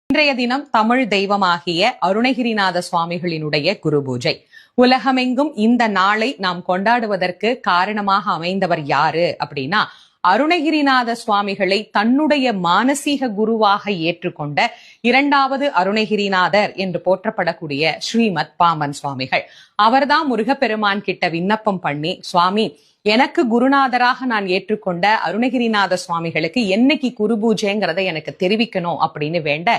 இன்றைய தினம் தமிழ் தெய்வமாகிய அருணகிரிநாத சுவாமிகளினுடைய குரு பூஜை. உலகமெங்கும் இந்த நாளை நாம் கொண்டாடுவதற்கு காரணமாக அமைந்தவர் யாரு அப்படின்னா, அருணகிரிநாத சுவாமிகளை தன்னுடைய மானசீக குருவாக ஏற்றுக்கொண்ட இரண்டாவது அருணகிரிநாதர் என்று போற்றப்படக்கூடிய ஸ்ரீமத் பாம்பன் சுவாமிகள். அவர்தான் முருகப்பெருமான் கிட்ட விண்ணப்பம் பண்ணி, சுவாமி எனக்கு குருநாதராக நான் ஏற்றுக்கொண்ட அருணகிரிநாத சுவாமிகளுக்கு என்னைக்கு குரு பூஜைங்கிறத எனக்கு தெரிவிக்கணும் அப்படின்னு வேண்ட,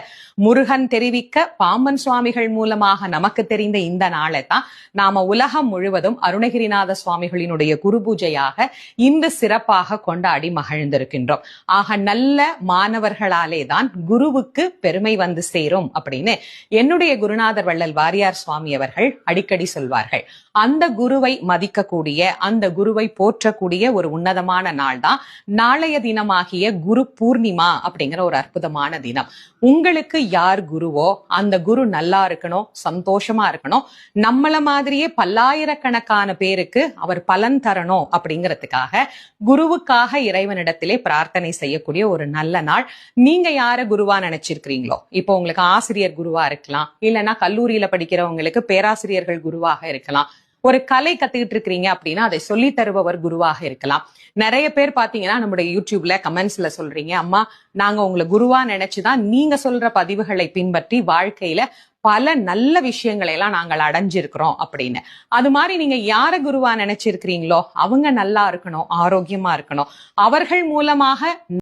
முருகன் தெரிவிக்க பாம்பன் சுவாமிகள் மூலமாக நமக்கு தெரிந்த இந்த நாளை தான் நாம உலகம் முழுவதும் அருணகிரிநாத சுவாமிகளினுடைய குரு பூஜையாக இந்த சிறப்பாக கொண்டாடி மகிழ்ந்திருக்கின்றோம். ஆக நல்ல மாணவர்களாலே தான் குருவுக்கு பெருமை வந்து சேரும் அப்படின்னு என்னுடைய குருநாதர் வள்ளல் வாரியார் சுவாமி அவர்கள் அடிக்கடி சொல்வார்கள். அந்த குருவை மதிக்கக்கூடிய, அந்த குருவை போற்றக்கூடிய ஒரு உன்னதமான நாள் தான் நாளைய தினமாகிய குரு பூர்ணிமா அப்படிங்கிற ஒரு அற்புதமான தினம். உங்களுக்கு யார் குருவோ அந்த குரு நல்லா இருக்கணும், சந்தோஷமா இருக்கணும், நம்மள மாதிரியே பல்லாயிரக்கணக்கான பேருக்கு அவர் பலன் தரணும் அப்படிங்கிறதுக்காக குருவுக்காக இறைவனிடத்திலே பிரார்த்தனை செய்யக்கூடிய ஒரு நல்ல நாள். நீங்க யார குருவா நினைச்சிருக்கிறீங்களோ, இப்போ உங்களுக்கு ஆசிரியர் குருவா இருக்கலாம், இல்லைன்னா கல்லூரியில படிக்கிறவங்களுக்கு பேராசிரியர்கள் குருவாக இருக்கலாம், ஒரு கலை கத்துக்கிட்டு இருக்கிறீங்க அப்படின்னா அதை சொல்லி தருபவர் குருவாக இருக்கலாம். நிறைய பேர் பாத்தீங்கன்னா நம்முடைய யூடியூப்ல கமெண்ட்ஸ்ல சொல்றீங்க, அம்மா நாங்க உங்களை குருவா நினைச்சுதான் நீங்க சொல்ற பதிவுகளை பின்பற்றி வாழ்க்கையில பல நல்ல விஷயங்களை எல்லாம் நாங்கள் அடைஞ்சிருக்கிறோம் அப்படின்னு. அது மாதிரி நீங்க யார குருவா நினைச்சிருக்கிறீங்களோ அவங்க நல்லா இருக்கணும், ஆரோக்கியமா இருக்கணும், அவர்கள் மூலமாக